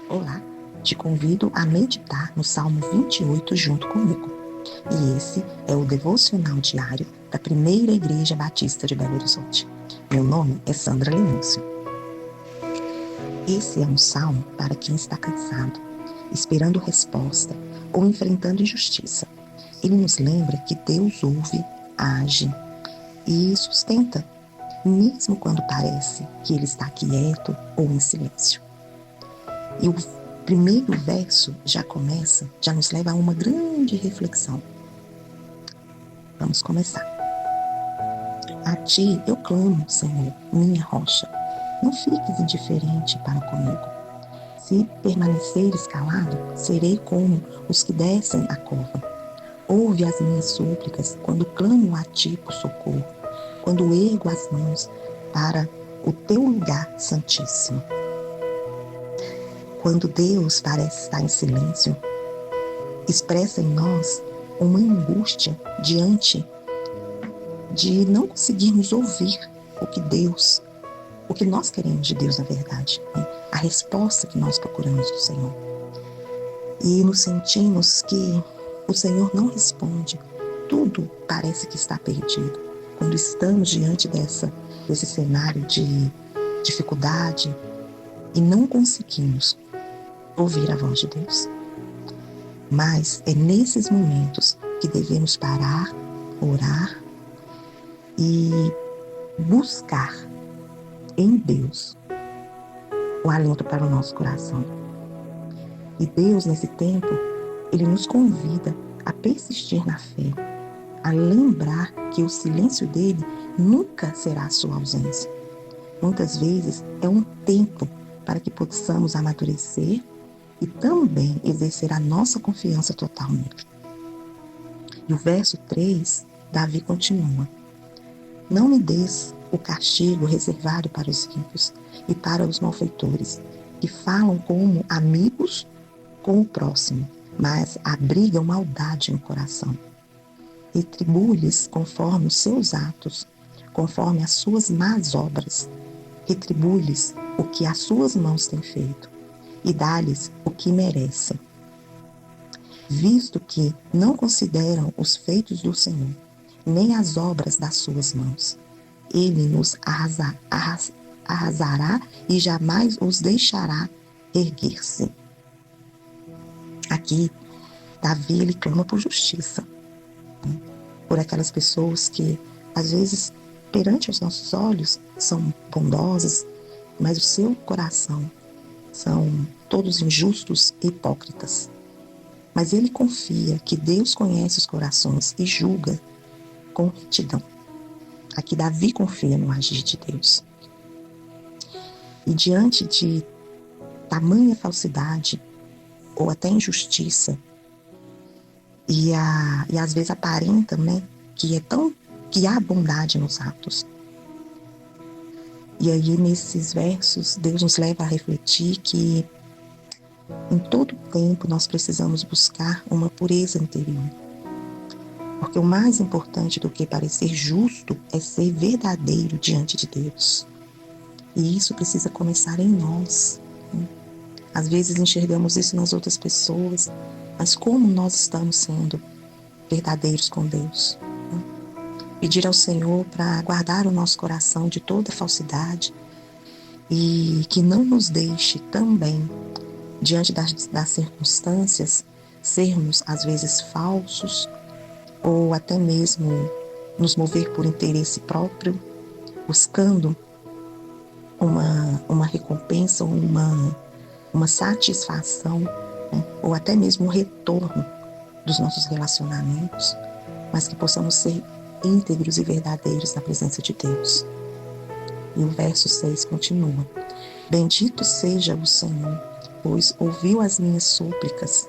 Olá, te convido a meditar no Salmo 28 junto comigo. E esse é o devocional diário da Primeira Igreja Batista de Belo Horizonte. Meu nome é Sandra Lenúncio. Esse é um salmo para quem está cansado, esperando resposta ou enfrentando injustiça. Ele nos lembra que Deus ouve, age e sustenta, mesmo quando parece que Ele está quieto ou em silêncio. E o primeiro verso já nos leva a uma grande reflexão. Vamos começar. A ti eu clamo, Senhor, minha rocha. Não fiques indiferente para comigo. Se permaneceres calado, serei como os que descem a cova. Ouve as minhas súplicas quando clamo a ti por socorro, quando ergo as mãos para o teu lugar santíssimo. Quando Deus parece estar em silêncio, expressa em nós uma angústia diante de não conseguirmos ouvir o que nós queremos de Deus, na verdade, né? A resposta que nós procuramos do Senhor. E nos sentimos que o Senhor não responde, tudo parece que está perdido. Quando estamos diante desse cenário de dificuldade e não conseguimos ouvir a voz de Deus. Mas é nesses momentos que devemos parar, orar e buscar em Deus o alento para o nosso coração. E Deus, nesse tempo, Ele nos convida a persistir na fé, a lembrar que o silêncio dele nunca será a sua ausência. Muitas vezes é um tempo para que possamos amadurecer e também exercer a nossa confiança total nele. E o verso 3, Davi continua: não me des o castigo reservado para os ímpios e para os malfeitores, que falam como amigos com o próximo, mas abrigam maldade no coração. Retribui-lhes conforme os seus atos, conforme as suas más obras. Retribui-lhes o que as suas mãos têm feito e dá-lhes o que merecem. Visto que não consideram os feitos do Senhor, nem as obras das suas mãos, Ele nos arrasará e jamais os deixará erguer-se. Aqui, Davi, ele clama por justiça, né? Por aquelas pessoas que, às vezes, perante os nossos olhos, são bondosas, mas o seu coração são todos injustos e hipócritas. Mas ele confia que Deus conhece os corações e julga com retidão. Aqui Davi confia no agir de Deus. E diante de tamanha falsidade ou até injustiça, e às vezes aparenta, né, que há bondade nos atos. E aí nesses versos Deus nos leva a refletir que em todo tempo nós precisamos buscar uma pureza interior. Porque o mais importante do que parecer justo é ser verdadeiro diante de Deus. E isso precisa começar em nós, né? Às vezes enxergamos isso nas outras pessoas, mas como nós estamos sendo verdadeiros com Deus, né? Pedir ao Senhor para guardar o nosso coração de toda falsidade e que não nos deixe também, diante das circunstâncias, sermos às vezes falsos ou até mesmo nos mover por interesse próprio, buscando uma recompensa, uma satisfação, né? Ou até mesmo um retorno dos nossos relacionamentos, mas que possamos ser íntegros e verdadeiros na presença de Deus. E o verso 6 continua: bendito seja o Senhor, pois ouviu as minhas súplicas.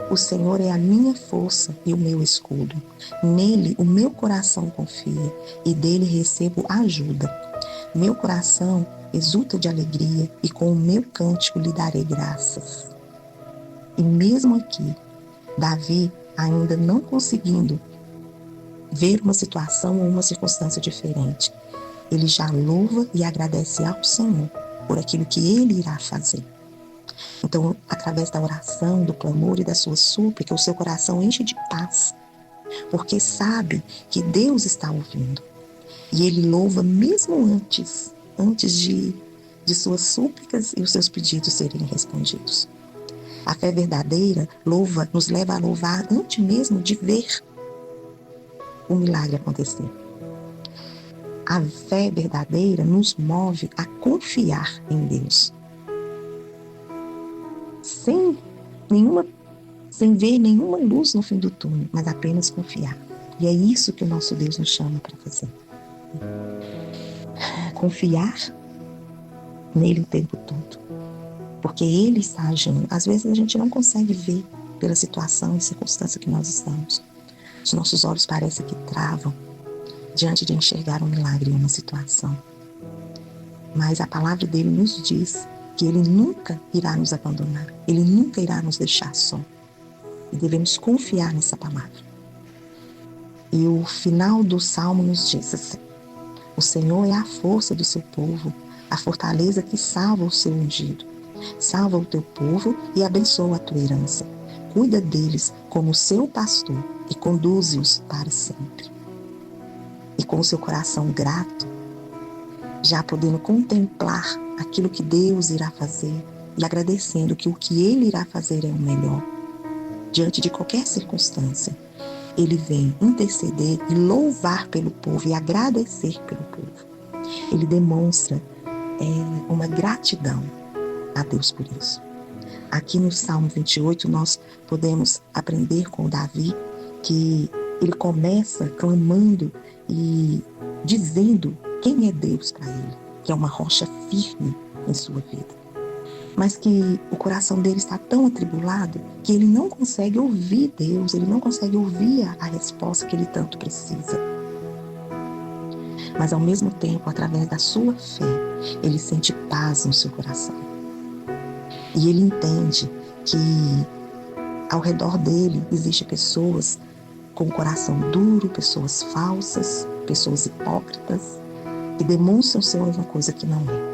O Senhor é a minha força e o meu escudo. Nele o meu coração confia e dele recebo ajuda. Meu coração exulta de alegria e com o meu cântico lhe darei graças. E mesmo aqui, Davi ainda não conseguindo ver uma situação ou uma circunstância diferente, ele já louva e agradece ao Senhor por aquilo que ele irá fazer. Então, através da oração, do clamor e da sua súplica, o seu coração enche de paz, porque sabe que Deus está ouvindo. E ele louva mesmo antes de suas súplicas e os seus pedidos serem respondidos. A fé verdadeira nos leva a louvar antes mesmo de ver o milagre acontecer. A fé verdadeira nos move a confiar em Deus, sem ver nenhuma luz no fim do túnel, mas apenas confiar. E é isso que o nosso Deus nos chama para fazer. Confiar nele o tempo todo, porque ele está agindo. Às vezes a gente não consegue ver pela situação e circunstância que nós estamos. Os nossos olhos parecem que travam diante de enxergar um milagre em uma situação. Mas a palavra dele nos diz que ele nunca irá nos abandonar, ele nunca irá nos deixar só. E devemos confiar nessa palavra. E o final do Salmo nos diz assim: o Senhor é a força do seu povo, a fortaleza que salva o seu ungido. Salva o teu povo e abençoa a tua herança. Cuida deles como seu pastor e conduze-os para sempre. E com o seu coração grato, já podendo contemplar aquilo que Deus irá fazer e agradecendo que o que Ele irá fazer é o melhor, diante de qualquer circunstância, Ele vem interceder e louvar pelo povo e agradecer pelo povo. Ele demonstra uma gratidão a Deus por isso. Aqui no Salmo 28 nós podemos aprender com Davi que ele começa clamando e dizendo quem é Deus para ele, que é uma rocha firme em sua vida. Mas que o coração dele está tão atribulado que ele não consegue ouvir Deus, ele não consegue ouvir a resposta que ele tanto precisa. Mas ao mesmo tempo, através da sua fé, ele sente paz no seu coração. E ele entende que ao redor dele existem pessoas com o coração duro, pessoas falsas, pessoas hipócritas, que demonstram ser uma coisa que não é.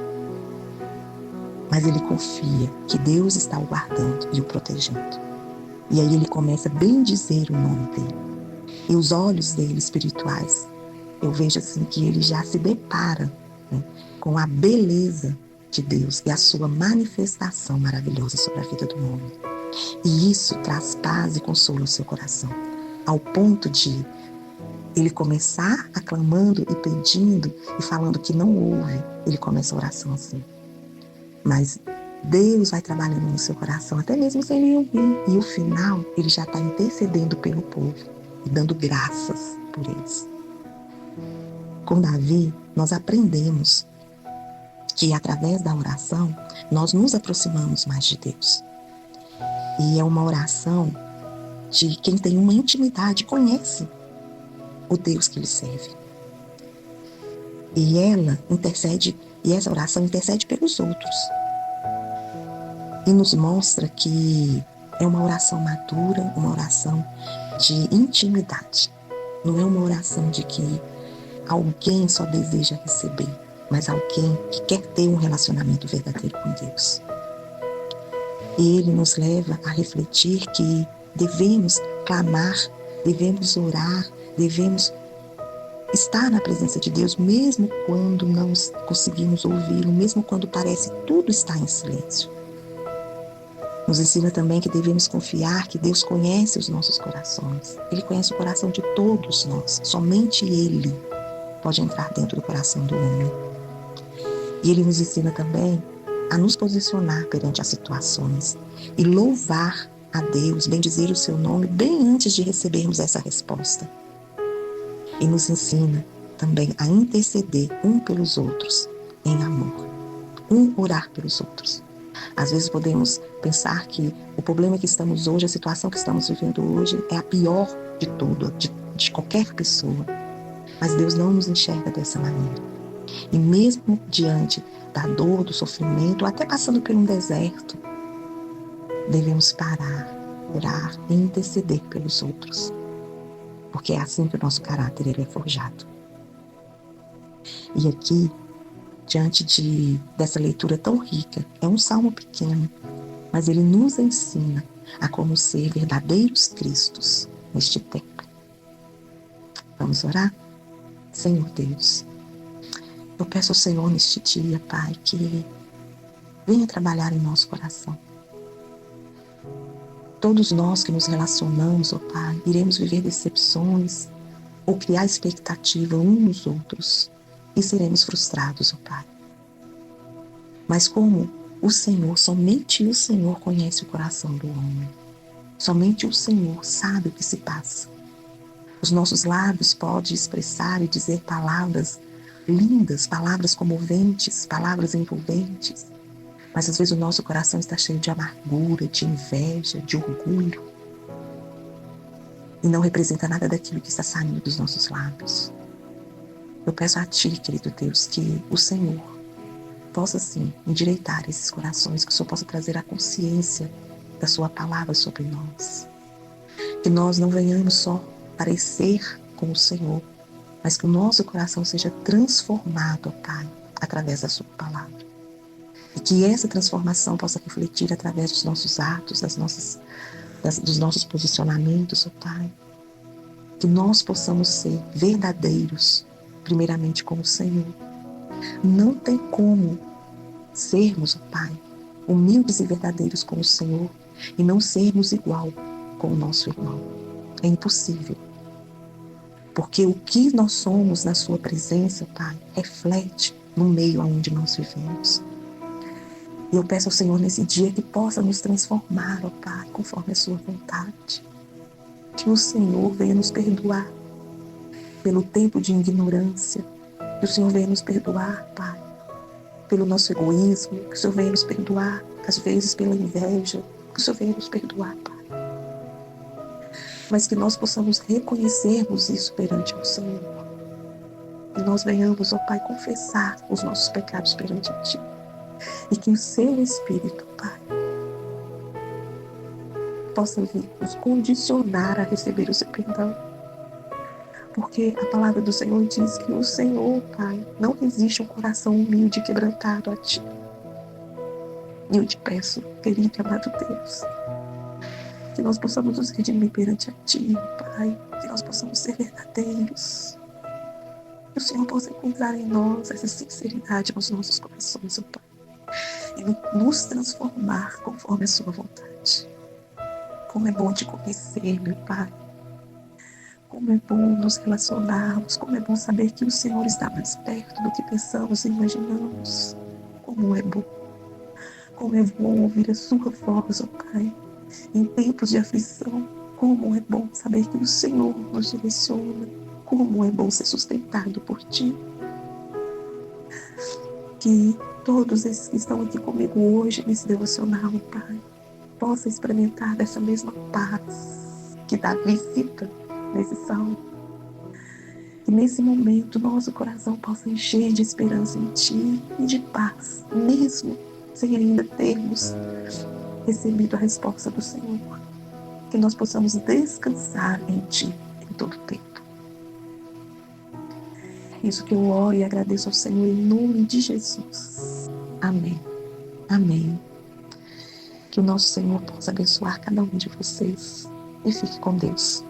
Mas ele confia que Deus está o guardando e o protegendo. E aí ele começa a bendizer o nome dele. E os olhos dele espirituais, eu vejo assim que ele já se depara, né, com a beleza de Deus e a sua manifestação maravilhosa sobre a vida do homem. E isso traz paz e consolo ao seu coração, ao ponto de ele começar aclamando e pedindo e falando que não ouve, ele começa a oração assim. Mas Deus vai trabalhando no seu coração, até mesmo sem ele ouvir. E o final, ele já está intercedendo pelo povo e dando graças por eles. Com Davi, nós aprendemos que através da oração, nós nos aproximamos mais de Deus. E é uma oração de quem tem uma intimidade, conhece o Deus que ele serve. E ela intercede, e essa oração intercede pelos outros. E nos mostra que é uma oração madura, uma oração de intimidade. Não é uma oração de que alguém só deseja receber, mas alguém que quer ter um relacionamento verdadeiro com Deus. E ele nos leva a refletir que devemos clamar, devemos orar, devemos estar na presença de Deus, mesmo quando não conseguimos ouvi-lo, mesmo quando parece que tudo está em silêncio. Nos ensina também que devemos confiar que Deus conhece os nossos corações. Ele conhece o coração de todos nós. Somente Ele pode entrar dentro do coração do homem. E Ele nos ensina também a nos posicionar perante as situações e louvar a Deus, bendizer o seu nome bem antes de recebermos essa resposta. E nos ensina também a interceder um pelos outros em amor. Orar pelos outros. Às vezes podemos pensar que o problema que estamos hoje, a situação que estamos vivendo hoje é a pior de tudo, de qualquer pessoa. Mas Deus não nos enxerga dessa maneira. E mesmo diante da dor, do sofrimento, até passando por um deserto, devemos parar, orar e interceder pelos outros. Porque é assim que o nosso caráter ele é forjado. E aqui, diante dessa leitura tão rica, é um salmo pequeno, mas Ele nos ensina a como ser verdadeiros cristos neste tempo. Vamos orar? Senhor Deus, eu peço ao Senhor neste dia, Pai, que venha trabalhar em nosso coração. Todos nós que nos relacionamos, ó Pai, iremos viver decepções ou criar expectativa uns nos outros e seremos frustrados, ó Pai. Mas como o Senhor, somente o Senhor conhece o coração do homem. Somente o Senhor sabe o que se passa. Os nossos lábios podem expressar e dizer palavras lindas, palavras comoventes, palavras envolventes, mas às vezes o nosso coração está cheio de amargura, de inveja, de orgulho, e não representa nada daquilo que está saindo dos nossos lábios. Eu peço a Ti, querido Deus, que o Senhor possa sim endireitar esses corações, que o Senhor possa trazer a consciência da Sua palavra sobre nós. Que nós não venhamos só parecer com o Senhor, mas que o nosso coração seja transformado, ó Pai, através da Sua palavra. E que essa transformação possa refletir através dos nossos atos, dos nossos posicionamentos, ó Pai. Que nós possamos ser verdadeiros, primeiramente com o Senhor. Não tem como sermos, ó Pai, humildes e verdadeiros com o Senhor e não sermos igual com o nosso irmão. É impossível. Porque o que nós somos na Sua presença, Pai, reflete no meio onde nós vivemos. E eu peço ao Senhor nesse dia que possa nos transformar, ó Pai, conforme a Sua vontade. Que o Senhor venha nos perdoar pelo tempo de ignorância. Que o Senhor venha nos perdoar, Pai, pelo nosso egoísmo. Que o Senhor venha nos perdoar, às vezes, pela inveja. Que o Senhor venha nos perdoar, Pai. Mas que nós possamos reconhecermos isso perante o Senhor. E nós venhamos, ó Pai, confessar os nossos pecados perante a Ti. E que o Seu Espírito, Pai, possa vir nos condicionar a receber o Seu perdão. Porque a palavra do Senhor diz que o Senhor, Pai, não resiste um coração humilde e quebrantado a Ti. E eu te peço, querido e amado Deus, que nós possamos nos redimir perante a Ti, Pai, que nós possamos ser verdadeiros, que o Senhor possa encontrar em nós essa sinceridade nos nossos corações, ó Pai, e nos transformar conforme a Sua vontade. Como é bom Te conhecer, meu Pai, como é bom nos relacionarmos, como é bom saber que o Senhor está mais perto do que pensamos e imaginamos, como é bom ouvir a Sua voz, ó Pai. Em tempos de aflição, como é bom saber que o Senhor nos direciona, como é bom ser sustentado por Ti. Que todos esses que estão aqui comigo hoje nesse devocional, Pai, possam experimentar dessa mesma paz que Davi cita nesse salmo. Que nesse momento nosso coração possa encher de esperança em Ti e de paz, mesmo sem ainda termos recebido a resposta do Senhor. Que nós possamos descansar em Ti em todo o tempo. É isso que eu oro e agradeço ao Senhor em nome de Jesus. Amém. Amém. Que o nosso Senhor possa abençoar cada um de vocês. E fique com Deus.